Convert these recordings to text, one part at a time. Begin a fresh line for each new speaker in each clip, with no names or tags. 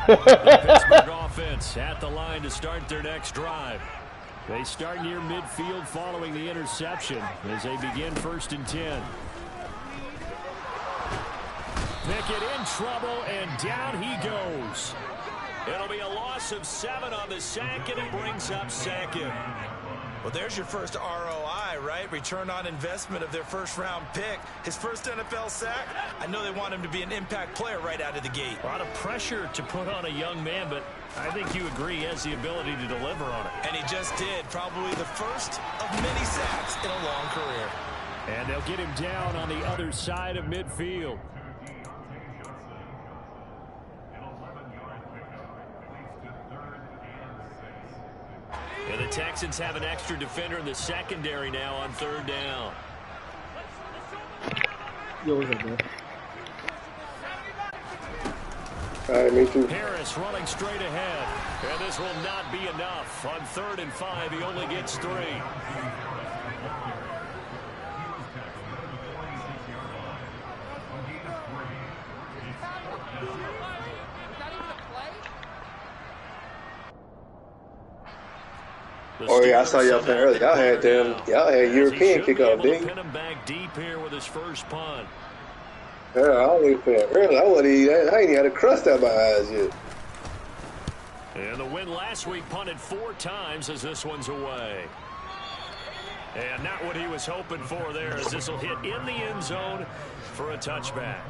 The Pittsburgh offense at the line to start their next drive. They start near midfield following the interception as they begin 1st and 10. Pickett in trouble, and down he goes. It'll be a loss of 7 on the sack, and it brings up 2nd.
Well, there's your first ROI, right? Return on investment of their first-round pick. His first NFL sack. I know they want him to be an impact player right out of the gate.
A lot of pressure to put on a young man, but I think you agree he has the ability to deliver on it.
And he just did. Probably the first of many sacks in a long career.
And they'll get him down on the other side of midfield. And the Texans have an extra defender in the secondary now on 3rd down.
Yo, what's up, man?
All right, me too.
Harris running straight ahead. And this will not be enough. On 3rd and 5, he only gets 3.
Oh yeah, I saw y'all playing earlier. Y'all had European kickoff, didn't you?
Pin him back deep here with his first punt.
Yeah, I only playing early. I ain't even had a crust out my eyes yet.
And the win last week punted 4 times as this one's away. And not what he was hoping for there, as this will hit in the end zone for a touchback.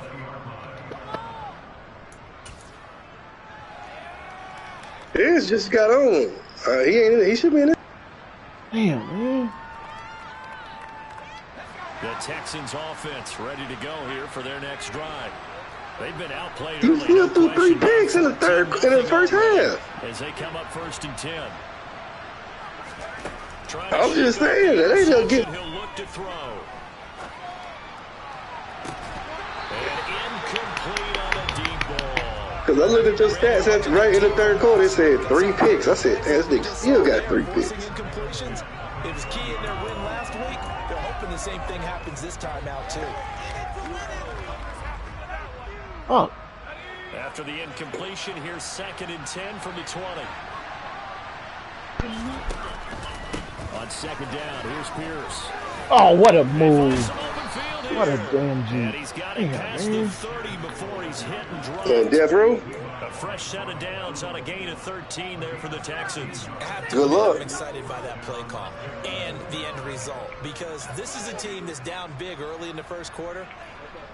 His just got on. He should be in it.
Damn, man.
The Texans offense ready to go here for their next drive. They've been outplayed
He
early.
still threw 3 picks in the first half.
As they come up 1st and 10.
I'm just saying that they don't get.
He'll look to throw. And incomplete on a deep ball.
Because I looked at your stats that's right in the 3rd quarter. It said 3 picks. I said, this nigga still got 3 picks.
Incompletions. It was key in their win last week. They're hoping the same thing happens this time out, too.
Oh.
After the incompletion, here's 2nd and 10 from the 20. On 2nd down, here's Pierce.
Oh, what a move. What a damn G.
And he's got it past the 30 before he's hit and dropped.
Death Row?
A fresh set of downs on a gain of 13 there for the Texans.
Good luck.
I'm excited by that play call and the end result, because this is a team that's down big early in the 1st quarter,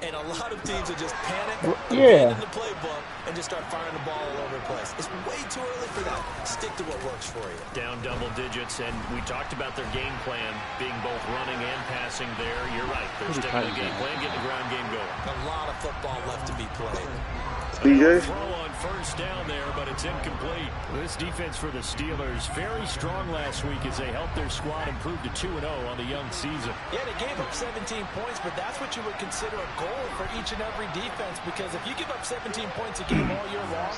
and a lot of teams will just panic, abandon the playbook, and just start firing the ball all over the place. It's way too early for that. Stick to what works for you.
Down double digits, and we talked about their game plan being both running and passing there. You're right. They're sticking to the game plan, getting the ground game going.
A lot of football left to be played.
DJ?
Throw on 1st down there, but it's incomplete. This defense for the Steelers very strong last week as they helped their squad improve to 2-0 on the young season.
Yeah, they gave up 17 points, but that's what you would consider a goal for each and every defense, because if you give up 17 points a game all year long,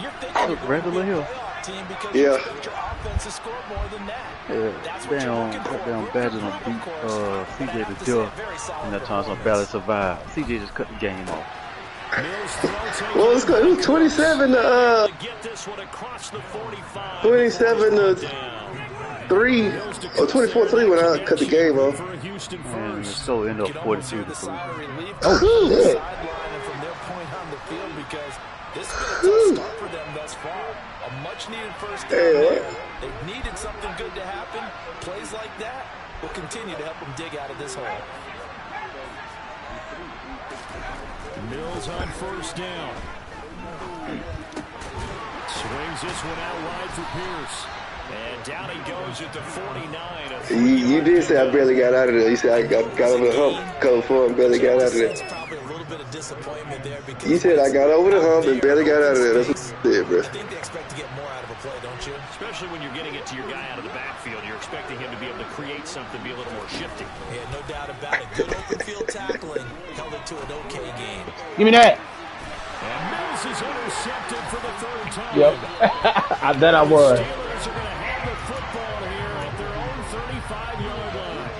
you're thinking you're going to be a playoff team because you expect your offense to score more than that.
Yeah,
that's what you're looking for.
Down bad and beat CJ to death, and that time some barely survived. CJ just cut the game off.
Well, it was 27 to 27 to 3 or 24-3 when I cut the game off.
And so it ended up 42 to 3.
Oh shit!
From their point on the field, because this has been a tough start for them thus far. A much-needed first down. They've needed something good to happen. Plays like that will continue to help them dig out of this hole.
Mills on 1st down. Swings this one out wide for Pierce. And down he goes at the 49.
You did say I barely got out of there. You said I got over the hump, come for and barely got out of there.
Probably a little bit of disappointment there, because
You said I got over the hump and barely got out of there. That's what you said, bro.
I think they expect to get more out of a play, don't you?
Especially when you're getting it to your guy out of the backfield. You're expecting him to be able to create something, be a little more shifty.
Yeah, no doubt about it. Good open field tackling held it to an okay game.
Give me that.
And Mills is intercepted for the 3rd time.
Yep. I bet I was.
Steelers are going to have the football here at their own 35-yard line.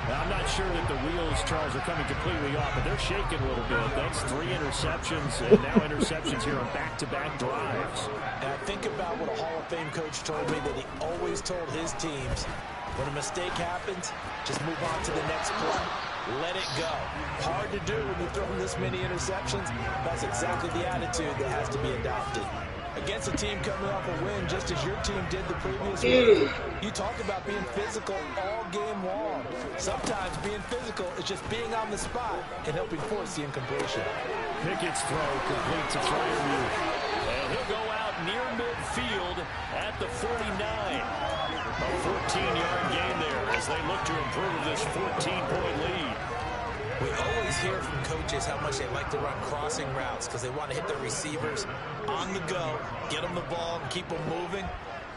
Now, I'm not sure that the wheels, Charles, are coming completely off, but they're shaken a little bit. That's 3 interceptions, and now interceptions here on back-to-back drives.
And I think about what a Hall of Fame coach told me that he always told his teams, when a mistake happens, just move on to the next play. Let it go. Hard to do when you've thrown this many interceptions. That's exactly the attitude that has to be adopted. Against a team coming off a win, just as your team did the previous week, you talk about being physical all game long. Sometimes being physical is just being on the spot and helping force the incompletion.
Pickett's throw complete to Fryermuth. And he'll go out near midfield at the 49. A 14-yard gain there as they look to improve this 14-point lead.
We always hear from coaches how much they like to run crossing routes because they want to hit their receivers on the go, get them the ball, and keep them moving.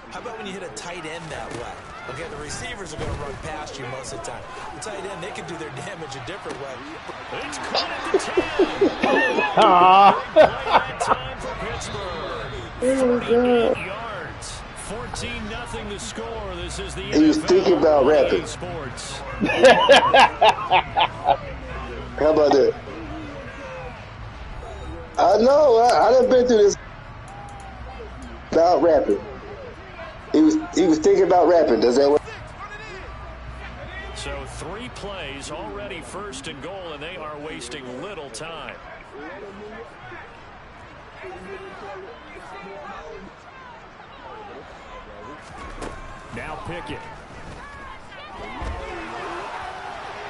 How about when you hit a tight end that way? Okay, the receivers are going to run past you most of the time. The tight end, they can do their damage a different way.
It's caught at the 10. That time for Pittsburgh. 48 yards. 14-0 the score. This is the NFL.
He was thinking about rapping.
Sports.
How about that? I know. I done been through this about rapping. He was thinking about rapping. Does that work?
So 3 plays already, 1st and goal, and they are wasting little time. Now Pickett.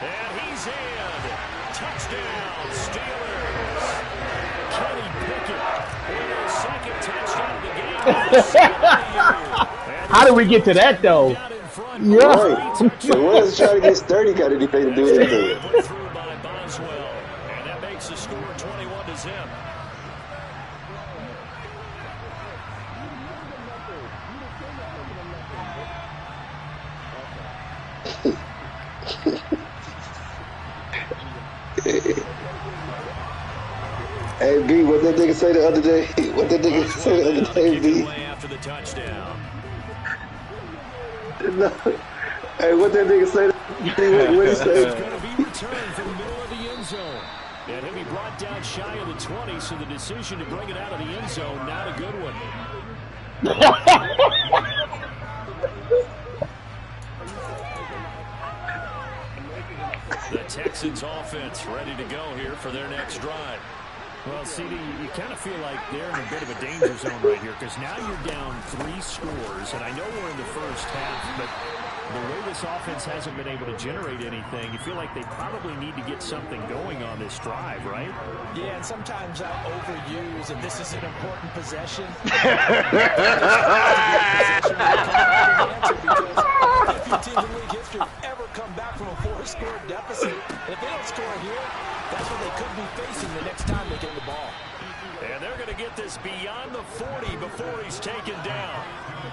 And he's in. Touchdown, Steelers. Kenny Pickett with his 2nd touchdown of the game.
How did we get to that, though?
Yeah. Right. The ones trying to get sturdy got anything to do with anything.
Put through by Boswell. And that makes the score 21-0.
Hey, B, what that nigga say the other day? What that nigga say the other day, B?
After the touchdown.
No. Hey, what that nigga say? What he say?
It's going to be returned from the middle of the end zone. And he'll be brought down shy of the 20, so the decision to bring it out of the end zone, not a good one. The Texans offense ready to go here for their next drive. Well, CD, you kind of feel like they're in a bit of a danger zone right here because now you're down 3 scores, and I know we're in the first half, but the way this offense hasn't been able to generate anything, you feel like they probably need to get something going on this drive, right?
Yeah, and sometimes I overuse, and this is an important possession. If your team in league history ever come back from a 4-score deficit, and if they don't score here, that's what they could be facing the next time they get the ball.
And they're going to get this beyond the 40 before he's taken down.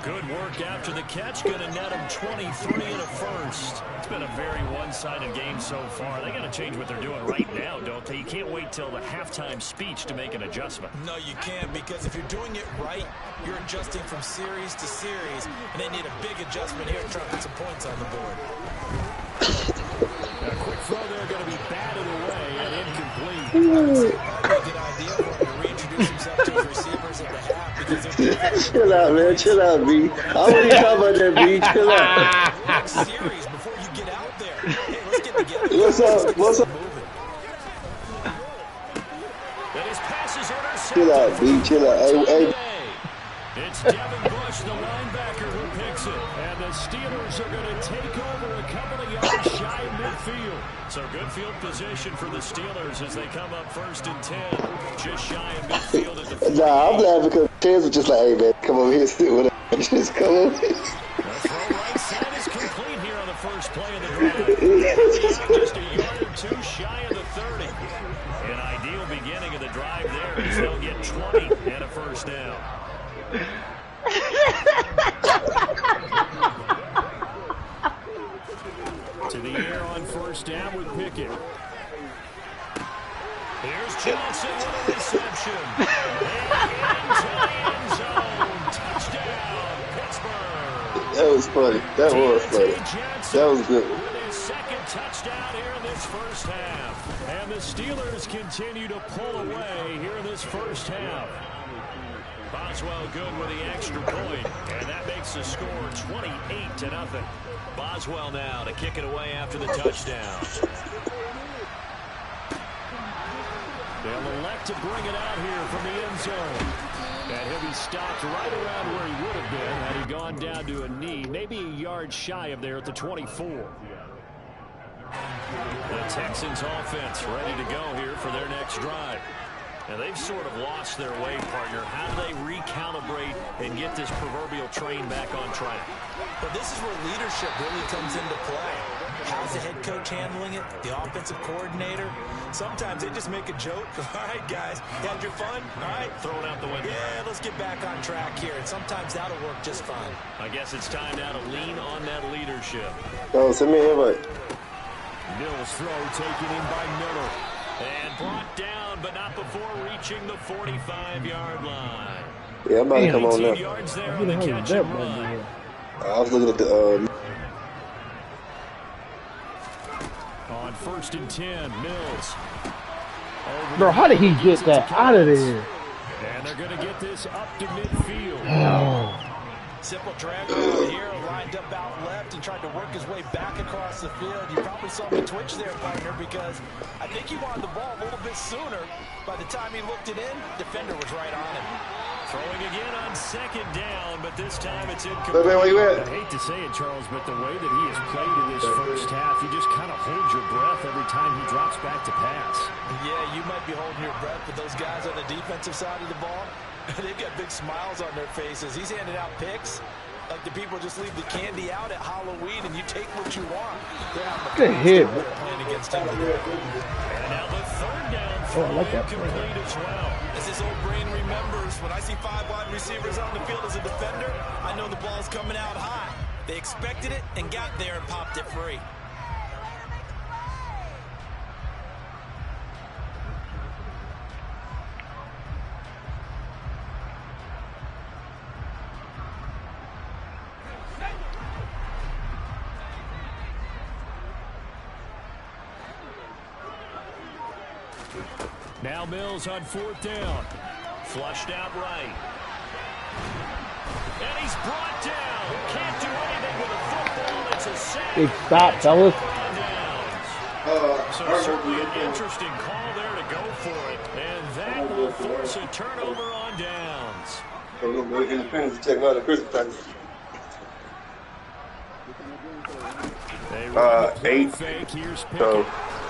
Good work after the catch. Going to net him 23 and a first. It's been a very one-sided game so far. They got to change what they're doing right now, don't they? You can't wait till the halftime speech to make an adjustment.
No, you can't, because if you're doing it right, you're adjusting from series to series, and they need a big adjustment here to try to put some points on the board.
A quick throw there going to be batted away and incomplete.
Probably a good idea for him to reintroduce himself to his receivers at the half because they're
Chill out, man. Chill out, B. I wouldn't talk about that, B. Chill out.
next series before you get out there. Hey, let's get together.
What's up?
That his pass is intercepted.
Chill out, B. Chill out. Hey.
It's Devin Bush, the linebacker, who picks it. And the Steelers are going to take over a couple of yards shy of midfield. So good field position for the Steelers as they come up 1st and 10. Just shy of midfield at the 40.
Nah, I'm laughing because Chance was just like, hey, man, come over here, sit with us. Just come over here.
The throw right side is complete here on the first play of the drive. Just a yard or 2 shy of the 30. An ideal beginning of the drive there as they'll get 20 and a first down. To the air on 1st down with Pickett. Here's Johnson with a reception. And into the end zone. Touchdown, Pittsburgh.
That was funny. That was funny. That was good.
With his 2nd touchdown here in this first half. And And the Steelers continue to pull away here in this first half. Boswell good with the extra point, and that makes the score 28-0. Boswell now to kick it away after the touchdown. They'll elect to bring it out here from the end zone. And he'll be stopped right around where he would have been had he gone down to a knee, maybe a yard shy of there at the 24. The Texans offense ready to go here for their next drive. Now, they've sort of lost their way, partner. How do they recalibrate and get this proverbial train back on track?
But this is where leadership really comes into play. How's the head coach handling it? The offensive coordinator? Sometimes they just make a joke. All right, guys, you had your fun? All right.
Throw it out the window.
Yeah, let's get back on track here. And sometimes that'll work just fine.
I guess it's time now to lean on that leadership.
Oh, send me an invite.
Mills throw taken in by Miller. And brought down, but not before reaching the 45-yard line.
Yeah, I'm about to come on
18
now.
yards there on the catch and run.
I was looking at the
On 1st and 10, Mills.
Bro, how did he get that out of there?
And they're going to get this up to midfield.
Oh.
Simple drag over here, lined up out left and tried to work his way back across the field. You probably saw me twitch there, partner, because I think he wanted the ball a little bit sooner. By the time he looked it in, defender was right on him.
Throwing again on 2nd down, but this time it's incomplete.
Hey, man, where you at?
I hate to say it, Charles, but the way that he has played in this first half, you just kind of hold your breath every time he drops back to pass.
Yeah, you might be holding your breath, but those guys on the defensive side of the ball, they've got big smiles on their faces. He's handing out picks like the people just leave the candy out at Halloween and you take what you want.
Good hit.
Playing against him.
And now the 3rd down throw
I like that
complete as well.
As his old brain remembers, when I see 5 wide receivers on the field as a defender, I know the ball's coming out high. They expected it and got there and popped it free.
Now Mills on 4th down. Flushed out right. And he's brought down. Can't do anything with a football. It's a sack.
Big stop, fellas.
So certainly an interesting call there to go for it. And that will force a turnover on downs.
Independence check out the Christmas time. 8. So,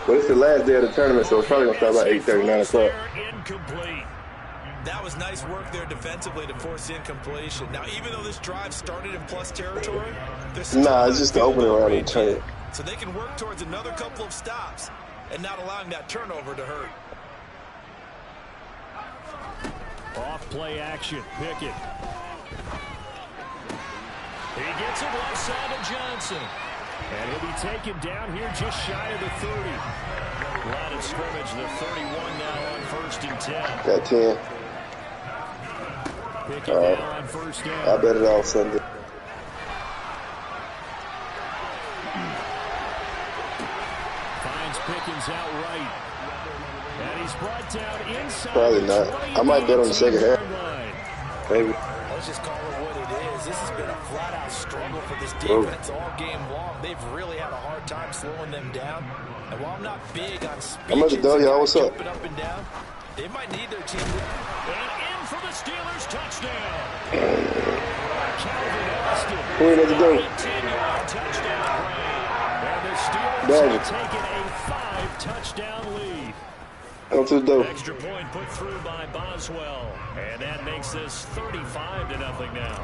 well, it's the last day of the tournament, so it's probably going to start about 8:30, 9 o'clock.
Incomplete.
That was nice work there defensively to force the incompletion. Now, even though this drive started in plus territory,
it's just the opening round of the tournament.
So they can work towards another couple of stops and not allowing that turnover to hurt.
Off play action. Pickett. He gets it left side to Johnson. And he'll be taken down here just shy of the 30. Line of scrimmage, the 31 now on 1st and 10.
Got 10.
Pickett now on 1st down.
I bet it all Sunday.
Finds Pickens out right. And he's brought down inside.
Probably not. I might bet on the second half. Maybe.
Let's just call it what it is. This has been a flat-out struggle for this defense all game long. They've really had a hard time slowing them down. And while I'm not big on speeches and jumping up and down, they might need their team.
And in for the Steelers touchdown. Calvin Austin.
Who did it do?
18-yard touchdown grab. And the Steelers have taken a 5-touchdown lead. Extra point put through by Boswell. And that makes this 35-0 now.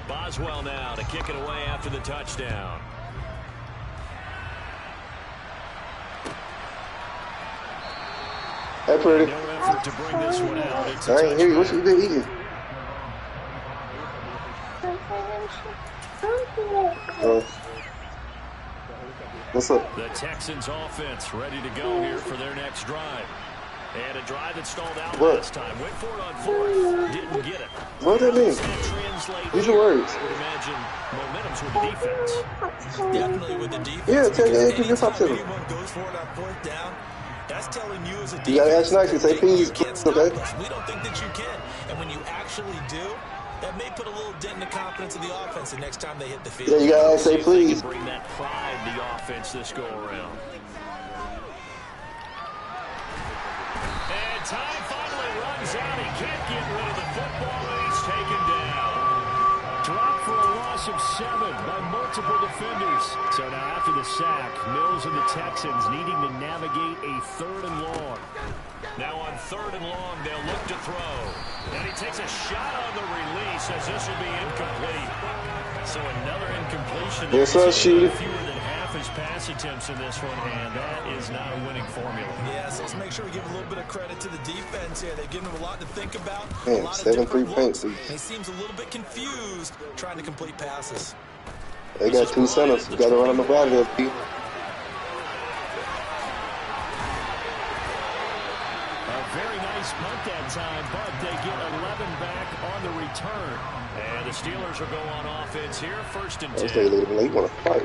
Boswell now to kick it away after the touchdown.
Hey, pretty.
No effort to bring this one out. It's
I ain't hear you. What you been eating? What's up?
The Texans offense ready to go here for their next drive. And a drive that stalled out last time. Went for it on fourth. Didn't get it.
What does that mean? These are words.
I would imagine momentum's with the defense.
Definitely with the defense.
Yeah, take it. Just pop to them.
Anyone goes for it on fourth down, that's telling you as a defense.
You gotta ask nicely. Say please.
You can't stop
Okay.
us. We don't think that you can. And when you actually do, that may put a little dent in the confidence of the offense the next time they hit the field.
Yeah, you gotta say please.
Bring that pride to the offense this go around. And time finally runs out. He can't get rid of the football, and he's taken down. Drop for a loss of 7 by multiple defenders. So now after the sack, Mills and the Texans needing to navigate a 3rd and long. Now on 3rd and long, they'll look to throw. And he takes a shot on the release as this will be incomplete. So another incompletion.
Yes, sir, shoot.
Fewer than half his pass attempts in this one, and that is not a winning formula.
Yeah, so let's make sure we give a little bit of credit to the defense here. They've given them a lot to think about.
Man, 7-3 points.
He seems a little bit confused trying to complete passes.
They got 2 centers. You gotta run them out of there, Pete.
Very nice punt that time, but they get 11 back on the return. And the Steelers will go on offense here, 1st and 10.
They leave them late. Want to fight?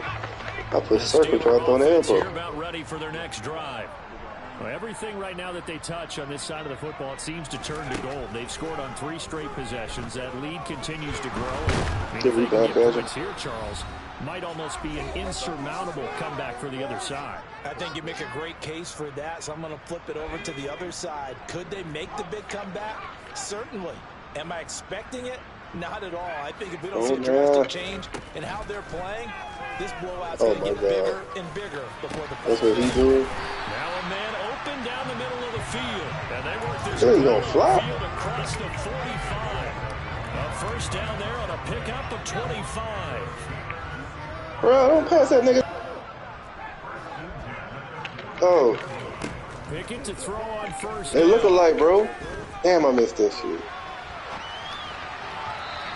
I push circle, try to throw an elbow.
About ready for their next drive. Well, everything right now that they touch on this side of the football, it seems to turn to gold. They've scored on 3 straight possessions. That lead continues to grow. I mean, if they can get points here, Charles, might almost be an insurmountable comeback for the other side.
I think you make a great case for that, so I'm going to flip it over to the other side. Could they make the big comeback? Certainly. Am I expecting it? Not at all. I think if we don't see a drastic change in how they're playing, this blowout's going to get bigger and bigger before the
That's what he's doing.
Now a man open down the middle of the field. And they work this
field
across the 45. A 1st down there on a pickup of 25.
Bro, don't pass that nigga. Oh.
Pickett to throw on 1st.
They look alike, bro. Damn, I missed that shit.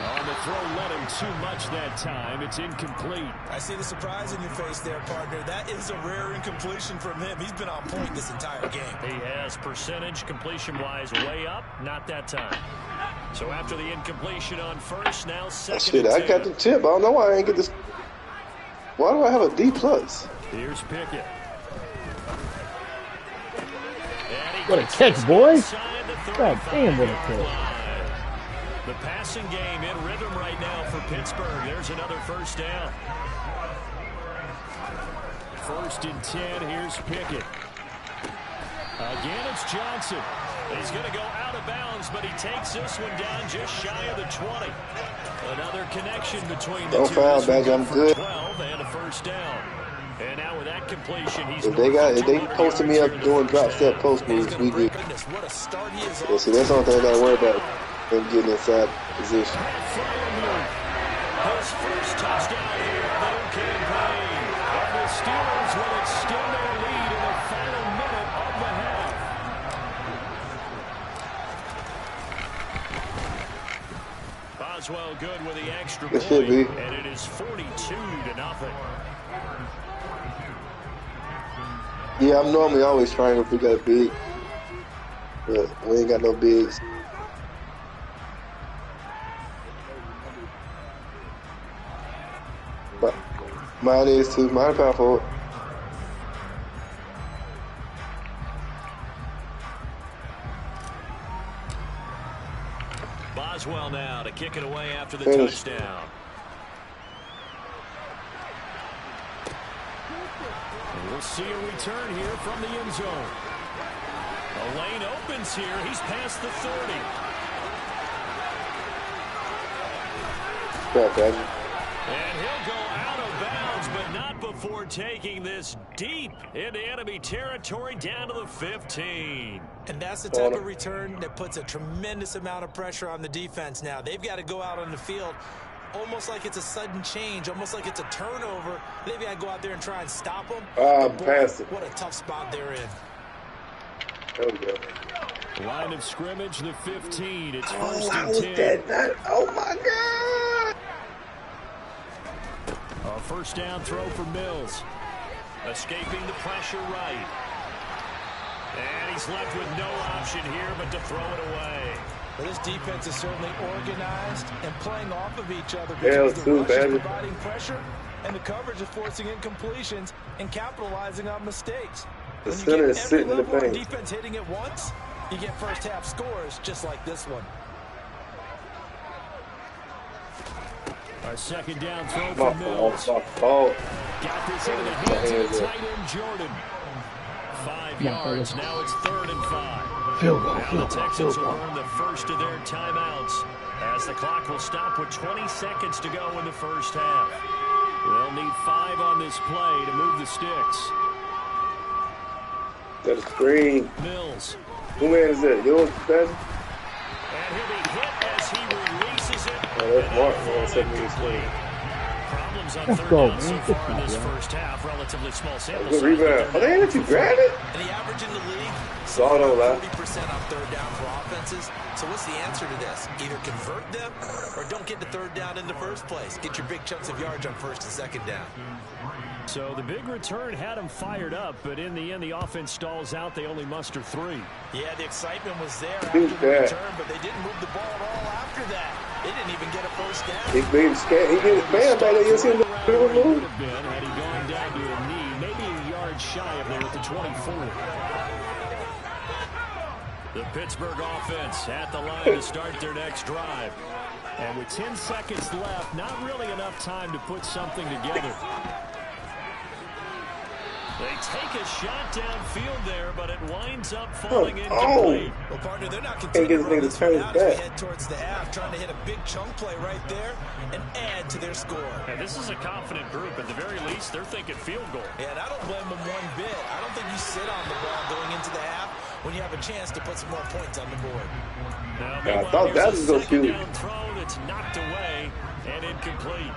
On the throw, led him too much that time. It's incomplete.
I see the surprise in your face there, partner. That is a rare incompletion from him. He's been on point this entire game.
He has percentage completion-wise way up. Not that time. So after the incompletion on 1st, now 2nd.
Shit, I got the tip. I don't know why I ain't get this. Why do I have a D+?
Here's Pickett.
What a catch, boys. God damn, what a catch.
The passing game in rhythm right now for Pittsburgh. There's another 1st down. 1st and 10. Here's Pickett. Again, it's Johnson. He's going to go out of bounds, but he takes this one down just shy of the 20. Another connection between the two.
Don't foul, Badge. I'm good.
12 and a 1st down. And now with that completion, he's
if they posted me up doing drop step post moves, we good. Yeah, see, that's the only thing I got to worry about. Them getting inside position.
His 1st touchdown here in the new campaign. And the Steelers will extend their lead in the final minute of the half. Boswell good with the extra point.
Should be.
And it is 42-0.
Yeah, I'm normally always trying if we got big. But we ain't got no bigs. But mine is too. Mine power forward.
Boswell now to kick it away after the
Finish.
touchdown. And we'll see a return here from the end zone. The lane opens here. He's past the 30.
Crap, Badger.
And he'll go out of bounds, but not before taking this deep into enemy territory down to the 15.
And that's the type of return that puts a tremendous amount of pressure on the defense now. They've got to go out on the field almost like it's a sudden change, almost like it's a turnover. They've got to go out there and try and stop them.
Pass it.
What a tough spot they're in.
There we go.
Line of scrimmage, the 15. It's
Oh,
1st
how
and
was
10.
that? Oh, my God.
A 1st down throw for Mills. Escaping the pressure right. And he's left with no option here but to throw it away.
Well, this defense is certainly organized and playing off of each other because the rush is providing pressure and the coverage is forcing incompletions and capitalizing on mistakes.
The center is sitting in the paint.
Defense hitting it once, you get first half scores just like this one.
Our second down throw from Mills. Got this into the hands of the tight end Jordan. 5 yards. Now it's 3rd and 5. Now the Texans will earn the first of their timeouts as the clock will stop with 20 seconds to go in the first half. They'll need 5 on this play to move the sticks.
Got a screen.
Mills.
Who man is that? Yours, Ben?
And he'll be hit as he releases it.
Oh, that's Mark.
Problems on third down so far in this first half. Relatively small sample size.
Good rebound. Oh, they let you grab it?
And the average in the league,
Saw it on that.
40% on third down for offenses. So what's the answer to this? Either convert them or don't get to third down in the first place. Get your big chunks of yards on first and second down.
So the big return had them fired up, but in the end, the offense stalls out. They only muster 3.
Yeah, the excitement was there after the return, but they didn't move the ball at all after that. They didn't even get a first down.
He made his band back there. You see him
Would have been had he gone down to a knee, maybe a yard shy of there at the 24. The Pittsburgh offense at the line to start their next drive. And with 10 seconds left, not really enough time to put something together. They take a shot downfield there, but it winds up falling incomplete.
Well, partner, they're not continuing to run this one out as we head towards the half, trying to hit a big chunk play right there and add to their score.
And this is a confident group. At the very least, they're thinking field goal.
Yeah, and I don't blame them one bit. I don't think you sit on the ball going into the half when you have a chance to put some more points on the board.
Now,
I thought that was so cute.
Down throw that's knocked away and incomplete.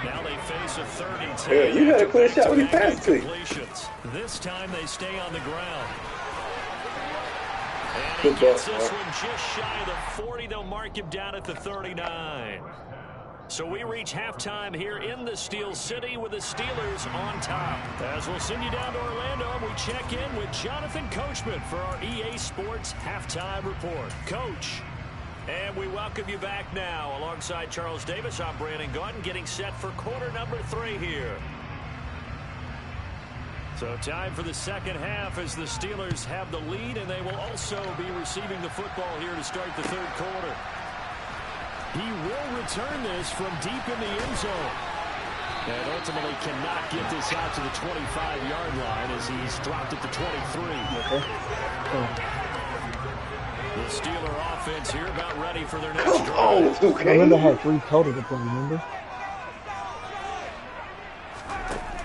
Now they face a 3rd and 10.
Yeah, you had a clear shot when you passed to you.
This time they stay on the ground. And he gets this one just shy of the 40. They'll mark him down at the 39. So we reach halftime here in the Steel City with the Steelers on top. As we'll send you down to Orlando, we check in with Jonathan Coachman for our EA Sports Halftime Report. Coach. And we welcome you back now. Alongside Charles Davis, I'm Brandon Gunn, getting set for quarter number 3 here. So time for the second half as the Steelers have the lead, and they will also be receiving the football here to start the third quarter. He will return this from deep in the end zone. And ultimately cannot get this out to the 25-yard line as he's dropped at the 23. The Steeler offense here about ready for their next drive.
I remember how 3 total to play, remember?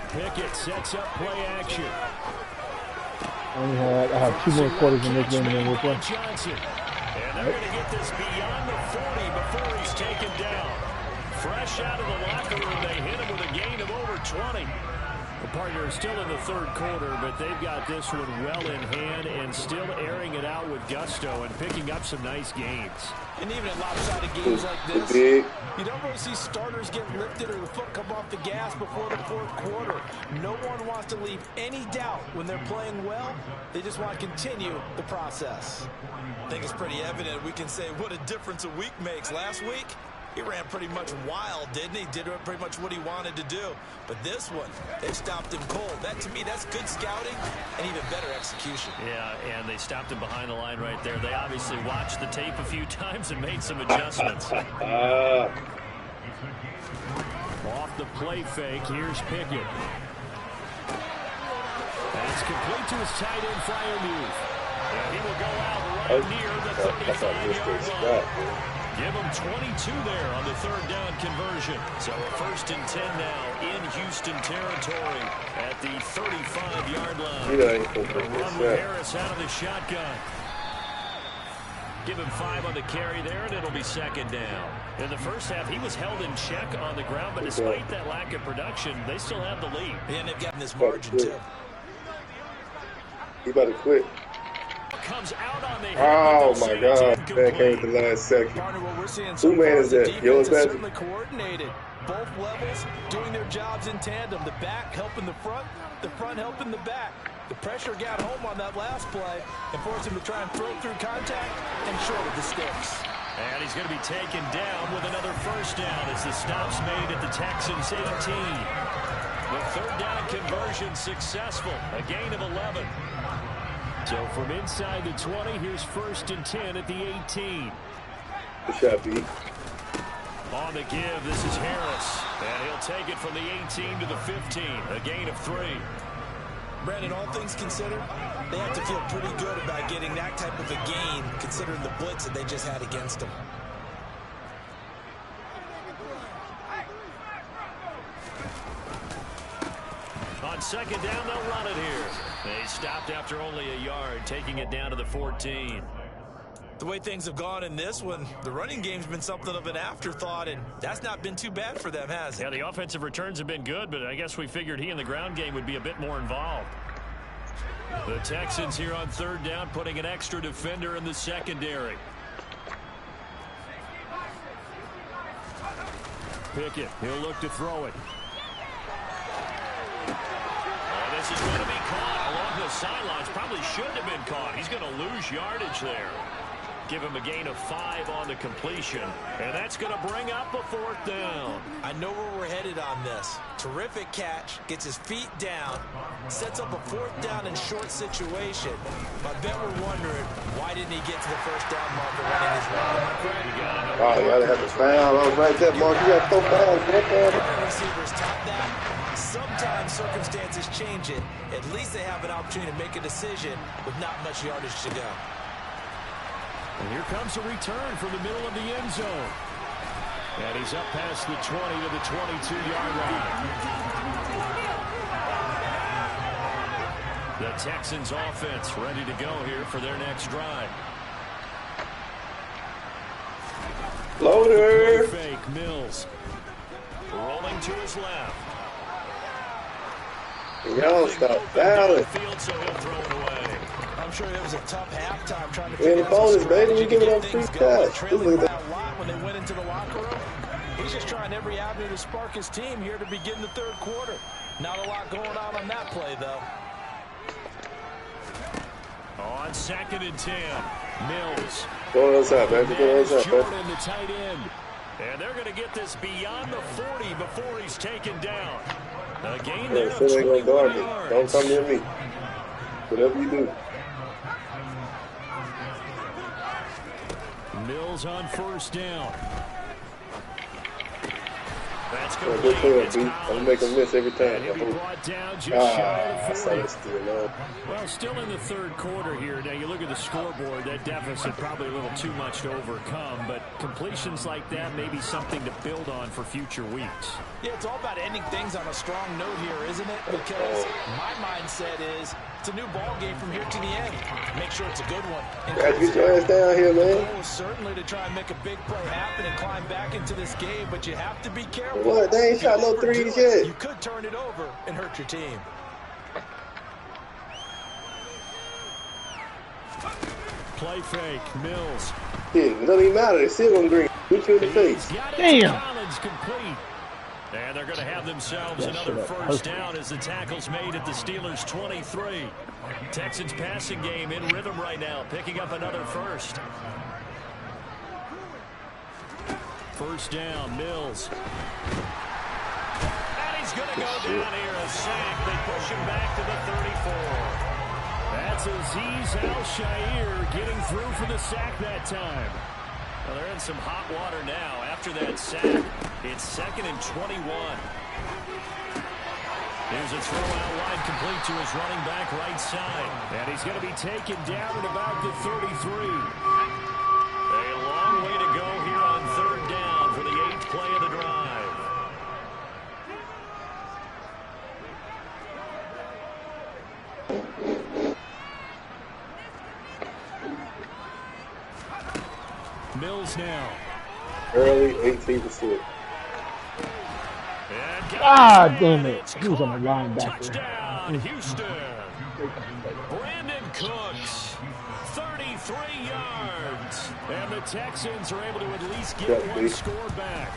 Pickett sets up play action.
I have 2 more quarters in this game and then we'll play.
Johnson. And they're going to get this beyond the 40 before he's taken down. Fresh out of the locker room, they hit him with a gain of over 20. The partner is still in the third quarter, but they've got this one well in hand and still airing it out with gusto and picking up some nice gains.
And even in lopsided games like this, you don't really see starters get lifted or the foot come off the gas before the fourth quarter. No one wants to leave any doubt when they're playing well. They just want to continue the process. I think it's pretty evident we can say what a difference a week makes. Last week, he ran pretty much wild, didn't he? Did pretty much what he wanted to do. But this one, they stopped him cold. That, to me, that's good scouting and even better execution.
Yeah, and they stopped him behind the line right there. They obviously watched the tape a few times and made some adjustments. Off the play fake, here's Pickett. That's complete to his tight end Freiermuth. And he will go out right near the 35-yard line. Give him 22 there on the third down conversion. So a 1st and 10 now in Houston territory at the 35-yard line. Run with Harris out of the shotgun. Give him 5 on the carry there, and it'll be 2nd down. In the first half, he was held in check on the ground, but despite that lack of production, they still have the lead.
And they've gotten this margin, too.
He about to quit.
Comes out on the
oh my God! That came at the last second. Who man is that? Yours,
certainly coordinated. Both levels doing their jobs in tandem. The back helping the front helping the back. The pressure got home on that last play and forced him to try and throw through contact and short of the sticks.
And he's going to be taken down with another first down as the stop's made at the Texans 18. The third down conversion successful, a gain of 11. So from inside the 20, here's 1st and 10 at the 18.
Good shot, B.
On the give, this is Harris. And he'll take it from the 18 to the 15, a gain of 3.
Brandon, all things considered, they have to feel pretty good about getting that type of a gain considering the blitz that they just had against them.
On 2nd down, they'll run it here. They stopped after only a yard, taking it down to the 14.
The way things have gone in this one, the running game's been something of an afterthought, and that's not been too bad for them, has it?
Yeah, the offensive returns have been good, but I guess we figured he in the ground game would be a bit more involved. The Texans here on 3rd down, putting an extra defender in the secondary. Pickett, he'll look to throw it. Oh, this is going to be caught along the sidelines. Probably shouldn't have been caught. He's going to lose yardage there. Give him a gain of 5 on the completion. And that's going to bring up a 4th down.
I know where we're headed on this. Terrific catch, gets his feet down, sets up a 4th down and short situation. I bet we're wondering, why didn't he get to the 1st down marker running his route?
Oh, you gotta have the foul. I was right there, Mark. You got 4 fouls.
Receivers taught that. Sometimes circumstances change it. At least they have an opportunity to make a decision with not much yardage to go.
And here comes a return from the middle of the end zone. And he's up past the 20 to the 22-yard line. The Texans offense ready to go here for their next drive.
Loader.
Fake Mills. Rolling to his left.
Y'all stop fouling.
So he'll throw it away.
I'm sure it was a tough halftime trying to
We in the bonus, baby. We giving up free shots.
Trailing by a lot when they went into the locker room. He's just trying every avenue to spark his team here to begin the 3rd quarter. Not a lot going on that play, though.
On 2nd and 10, Mills.
Go outside, man. Go outside,
Jordan, the tight end. And they're going to get this beyond the 40 before he's taken down. A gain there of 21 yards.
Don't come near me. Whatever you do.
Mills on 1st down. That's
Good
complete.
play, B. I'm going to make him miss every time.
He'll be brought down just shy of the 40. Well, still in the 3rd quarter here. Now, you look at the scoreboard, that deficit probably a little too much to overcome, but completions like that may be something to build on for future weeks.
Yeah, it's all about ending things on a strong note here, isn't it? Because my mindset is it's a new ball game from here to the end. Make sure it's a good one.
Gotta get your ass down here, man.
The goal is certainly to try and make a big play happen and climb back into this game, but you have to be careful.
What? They ain't shot no threes yet.
You could turn it over and hurt your team.
Play fake, Mills.
Yeah, it doesn't even matter. They still gonna green. Shoot you in the face.
Damn.
Collins complete. And they're going to have themselves another first down as the tackle's made at the Steelers' 23. Texans passing game in rhythm right now, picking up another first. First down, Mills. And he's going to go down here, a sack. They push him back to the 34. That's Azeez Al-Shaair getting through for the sack that time. Well, they're in some hot water now after that sack. It's 2nd and 21. Here's a throw out wide complete to his running back right side. And he's going to be taken down at about the 33. A long way to go here on 3rd down for the 8th play of the drive. Mills now.
Early 18%.
Ah, damn it. He was on the linebacker.
Touchdown, Houston. Brandon Cooks, 33 yards. And the Texans are able to at least get one score back.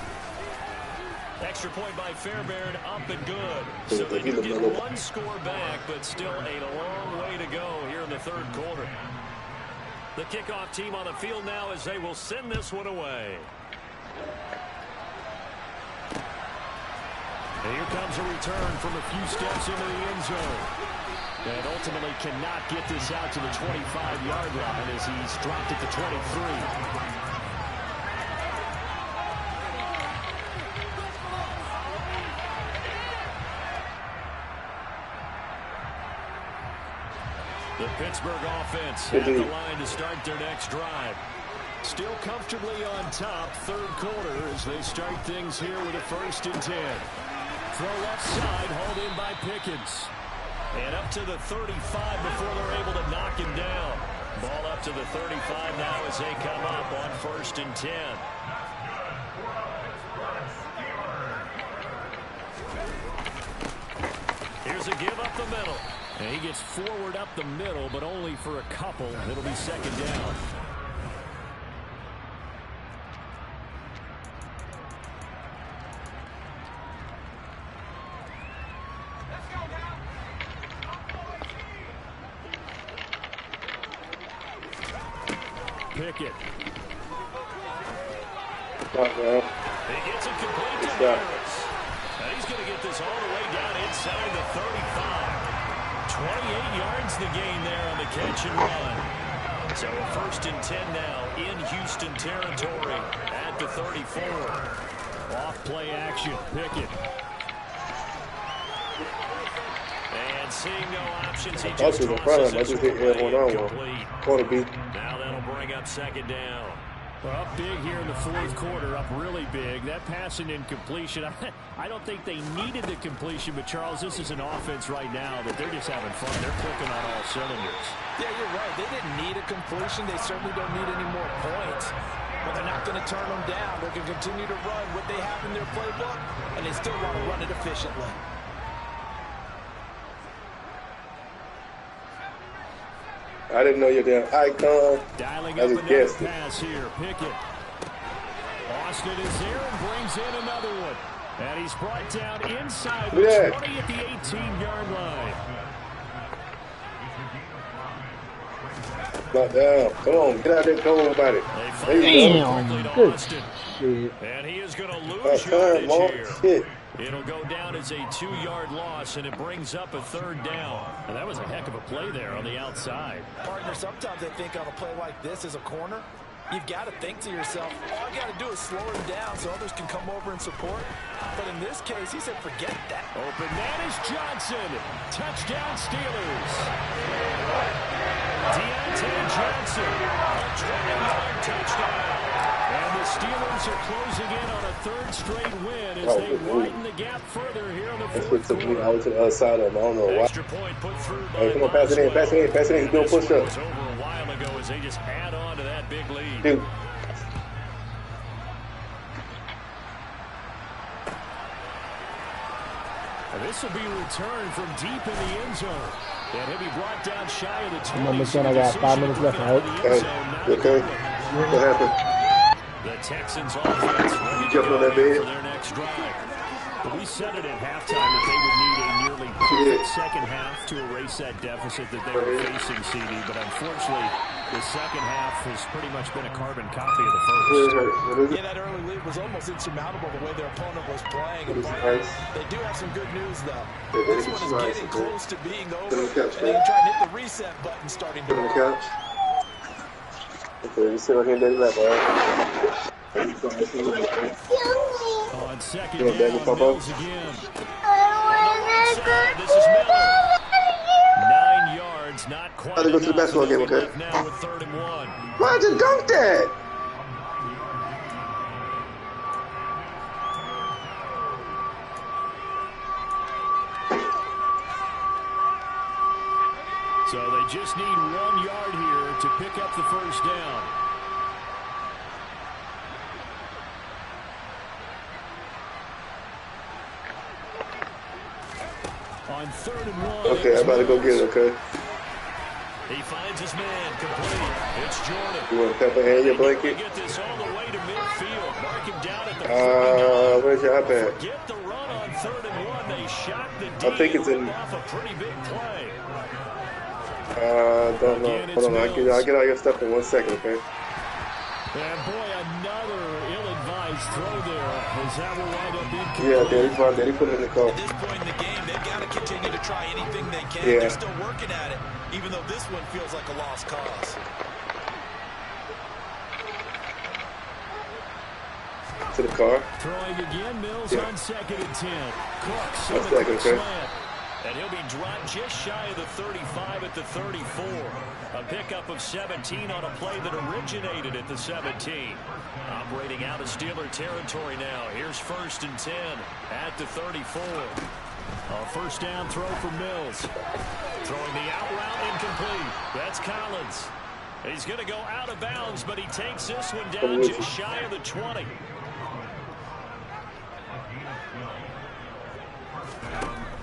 Extra point by Fairbairn, up and good. So they do get one score back, but still a long way to go here in the third quarter. The kickoff team on the field now as they will send this one away. And here comes a return from a few steps into the end zone. And ultimately cannot get this out to the 25-yard line as he's dropped at the 23. The Pittsburgh offense at the line to start their next drive. Still comfortably on top, third quarter, as they start things here with a 1st and 10. Throw left side, hauled in by Pickens. And up to the 35 before they're able to knock him down. Ball up to the 35 now as they come up on 1st and 10. Here's a give up the middle. And he gets forward up the middle, but only for a couple. It'll be 2nd down. Pickett. He gets it complete to Harris. And he's going to get this all the way down inside the 35. 28 yards the gain there on the catch and run. So a 1st and 10 now in Houston territory at the 34. Off play action, Pickett. And seeing no options, he just tosses this complete. Now that'll bring up 2nd down. Well, up big here in the fourth quarter, up really big. That pass and incompletion, I don't think they needed the completion, but Charles, this is an offense right now that they're just having fun. They're clicking on all cylinders. Yeah, you're right. They didn't need a completion. They certainly don't need any more points. But they're not going to turn them down. They're going to continue to run what they have in their playbook, and they still want to run it efficiently.
I didn't know you're there. Icon.
Dialing up another pass here. Pickett. Austin is there and brings in another one. And he's brought down inside the 20 at the 18-yard line.
Not down. Come on, get out there and tell them about it.
Damn. Good shit.
And he is going to lose yardage here. It'll go down as a 2-yard loss, and it brings up a 3rd down. And that was a heck of a play there on the outside.
Partner, sometimes I think on a play like this as a corner, you've got to think to yourself, all I got to do is slow him down so others can come over and support. But in this case, he said, forget that.
Open man is Johnson. Touchdown Steelers. Deontay Johnson. A 20-yard touchdown. And the Steelers are closing in on a 3rd straight win as they widen the gap further here in the fourth quarter.
I was to the other side of him. I don't know why.
Extra point put through by
come on, pass it in, pass it in, pass it in. He's doing push-ups.
It was over a while ago as they just add on to that big lead.
Dude.
This will be returned from deep in the end zone. And he'll be brought down shy of the 20.
Remember, son, I got 5 minutes left, right?
Okay. What happened?
The Texans offense ready to go for their next drive. But we said it at halftime that they would need a nearly perfect second half to erase that deficit that they were facing, CD. But unfortunately, the second half has pretty much been a carbon copy of the first.
Yeah, that early lead was almost insurmountable the way their opponent was playing. They do have some good news, though. This one is getting close to being over, and they can try and hit the reset button starting to work.
Okay, you sit right here and do that, right?
On 2nd down, Mills again. This is Miller. 9 yards, not quite enough.
Go to the basketball game, okay?
Now with 3rd and 1.
Why'd you dunk that?
So they just need 1 yard here to pick up the 1st down. On 3rd and 1.
Okay, I'm about to go get it, okay?
He finds his man complete. It's Jordan.
You want to pepper hand your blanket?
Get this all the way to midfield. Mark him down at the
Where's your iPad?
Forget the run on 3rd and 1. They shot the D.
I think it's in.
Off a pretty big play.
Don't know. Hold on. I'll get all your stuff in 1 second, okay?
And boy, another ill-advised throw there. Is that will wind up being
Yeah, Daddy put it in the car.
At this point in the game, they've got to continue to try anything they can.
Yeah.
They're still working at it, even though this one feels like a lost cause.
To the car.
Throwing again, Mills on 2nd and 10. Cooks
on the quick slant.
And he'll be dropped just shy of the 35 at the 34. A pickup of 17 on a play that originated at the 17. Operating out of Steeler territory now. Here's 1st and 10 at the 34. A first down throw for Mills. Throwing the out route incomplete. That's Collins. He's going to go out of bounds, but he takes this one down just shy of the 20.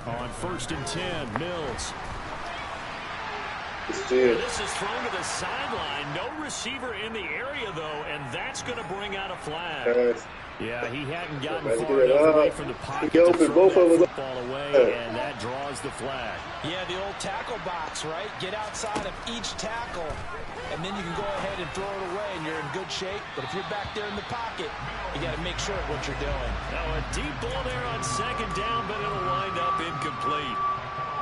On 1st and 10, Mills. This is thrown to the sideline. No receiver in the area, though, and that's going to bring out a flag. Yeah, he hadn't gotten far enough away from the pocket to throw that football away, and that draws the flag.
Yeah, the old tackle box, right? Get outside of each tackle, and then you can go ahead and throw it away, and you're in good shape. But if you're back there in the pocket, you got to make sure of what you're doing.
Now a deep ball there on 2nd down, but it'll wind up incomplete.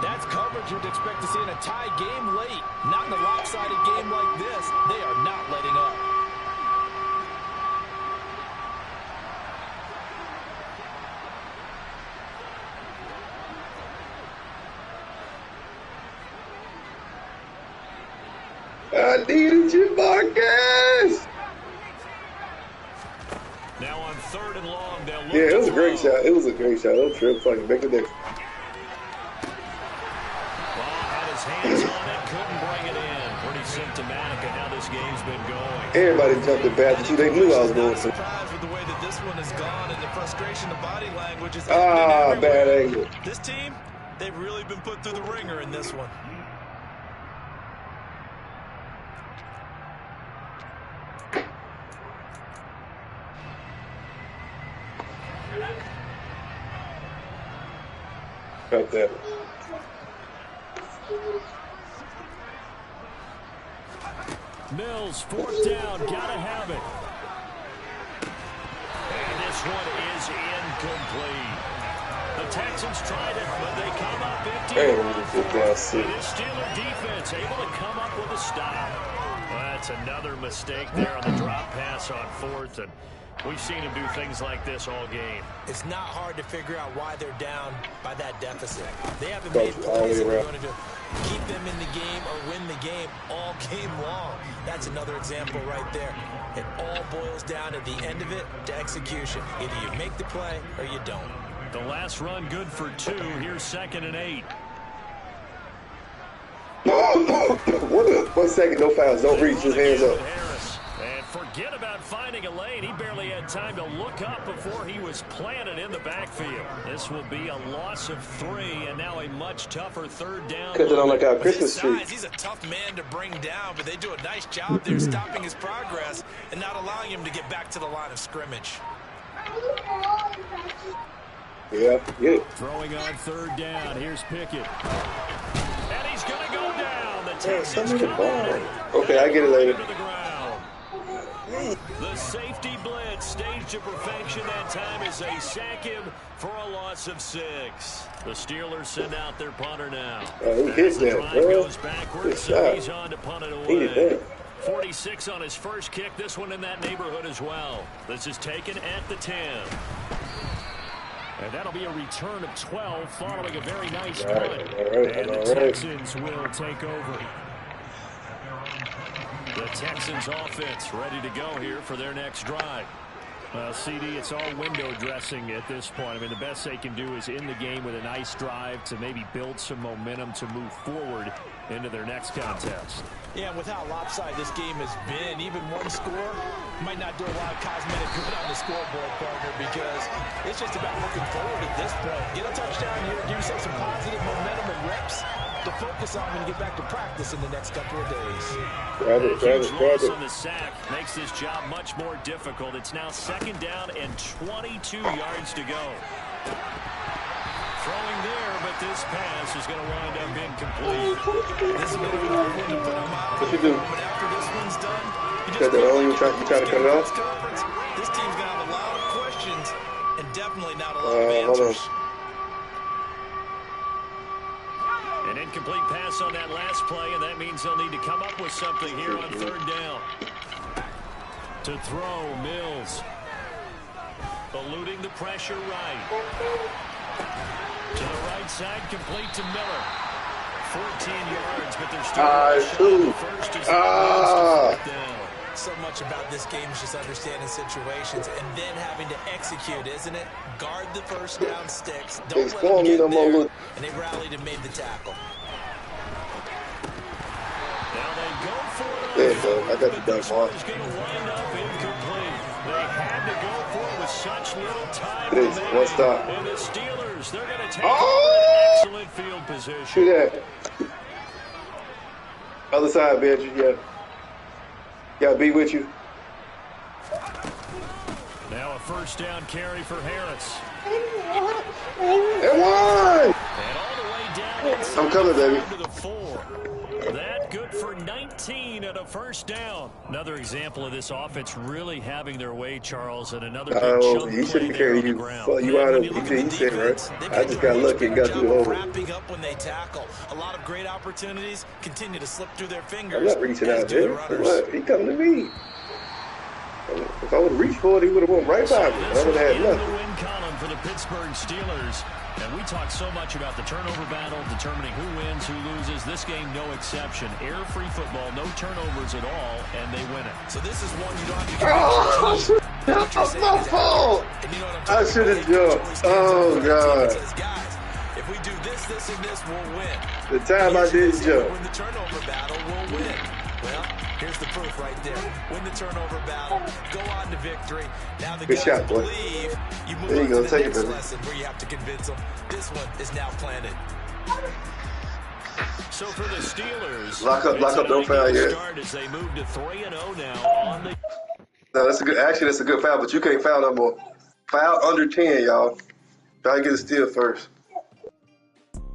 That's coverage you'd expect to see in a tie game late. Not in a lopsided game like this. They are not letting up.
I needed you, Marcus!
Now on 3rd and long, they'll look.
Yeah, it was a great shot. It was a great shot. It'll trip fucking make the difference.
Had his hands on it, couldn't bring it in. Pretty symptomatic of how this game's been going.
Everybody jumped at bat that they knew I was going to.
Surprised with the way that this one has gone, and the frustration of body language is
bad angle.
This team, they've really been put through the ringer in this one.
Cut that.
Mills, 4th down, gotta have it. And this one is incomplete. The Texans tried it, but they come up empty. This Steeler defense able to come up with a stop. Well, that's another mistake there on the drop pass on 4th, and we've seen him do things like this all game.
It's not hard to figure out why they're down by that deficit. They haven't made plays that are going to keep them in the game or win the game all game long. That's another example right there. It all boils down at the end of it to execution. Either you make the play or you don't.
The last run good for 2. Here's 2nd and 8.
1 second, no fouls. Don't reach. His hands up.
And forget about finding a lane. He barely had time to look up before he was planted in the backfield. This will be a loss of 3, and now a much tougher 3rd down.
Cut it on like our Christmas tree.
He's a tough man to bring down, but they do a nice job there stopping his progress and not allowing him to get back to the line of scrimmage.
Yeah, get it.
Throwing on 3rd down. Here's Pickett. And he's going to go down. The Texans come on.
Okay, I get it later.
The safety blitz staged to perfection that time as they sack him for a loss of 6. The Steelers send out their punter now.
He hit that, bro.
Goes backwards, so he's on to punt it away. 46 on his first kick. This one in that neighborhood as well. This is taken at the 10. And that'll be a return of 12 following a very nice punt. And the Texans will take over. The Texans offense ready to go here for their next drive. CD, it's all window dressing at this point. I mean, the best they can do is in the game with a nice drive to maybe build some momentum to move forward into their next contest.
Yeah, with how lopsided this game has been, even one score might not do a lot of cosmetic good on the scoreboard, partner, because it's just about looking forward at this point. Get a touchdown here, give yourself some positive momentum and reps to focus on when you get back to practice in the next couple of days.
Grab it.
On the sack makes this job much more difficult. It's now 2nd 2nd down and 22 yards to go. Throwing there, but this pass is going to wind up incomplete. This is going to be one to put him out.
What you do?
But after this one's done, you
Cut that on? You try to cut it off?
This team's going to have a lot of questions and definitely not a lot of answers.
An incomplete pass on that last play, and that means they'll need to come up with something here on 3rd down. To throw, Mills. Eluding the pressure right. To the right side, complete to Miller. 14 yards, but they're still the first as down.
So much about this game is just understanding situations and then having to execute, isn't it? Guard the first down sticks. Don't let them get there. And they rallied and made the tackle.
Now they go for it.
There you go. I got the dunk on.
It's going to wind up incomplete. They had to go for it with such little time.
It is. One stop.
And the Steelers, they're going to take an excellent field position.
See that? Other side, Benji. Yeah. Got to be with you.
Now a 1st down carry for Harris.
And one!
And all the way down.
I'm coming, baby.
To the 4. That good for 19 and a 1st down. Another example of this offense really having their way, Charles, and another big chunk
he
play
shouldn't
there
carry
on the
you.
ground.
Well, you out of he said, right? I just got lucky and got through the hole.
Wrapping up when they tackle. A lot of great opportunities continue to slip through their fingers.
I'm not reaching out there. What? He coming to me. If I would have reached for it, he would have went right by me. I would have had nothing.
The win column for the Pittsburgh Steelers. And we talk so much about the turnover battle, determining who wins, who loses. This game, no exception. Error-free football, no turnovers at all, and they win it.
So this is one you don't have to
That's my fault. I should have jumped. Oh, God.
Guys, if we do this, this, and this, we'll win.
The time I didn't jump.
Win the turnover battle, we'll win. Well, here's the proof right there. Win the turnover battle, go on to victory. Now the guys
shot, boy.
believe you move
there you
on
go.
to the
Take
next
it, baby.
lesson where you have to convince them. This one is now planted.
So for the Steelers,
lock up, don't foul yet.
Start as they move to 3-0 now on the.
No, that's a good. Actually, that's a good foul, but you can't foul no more. Foul under 10, y'all. Try to get a steal first,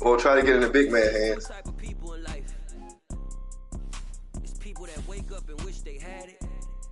or try to get in the big man hands.
Type of people in life. It's people that wake up and wish they had it.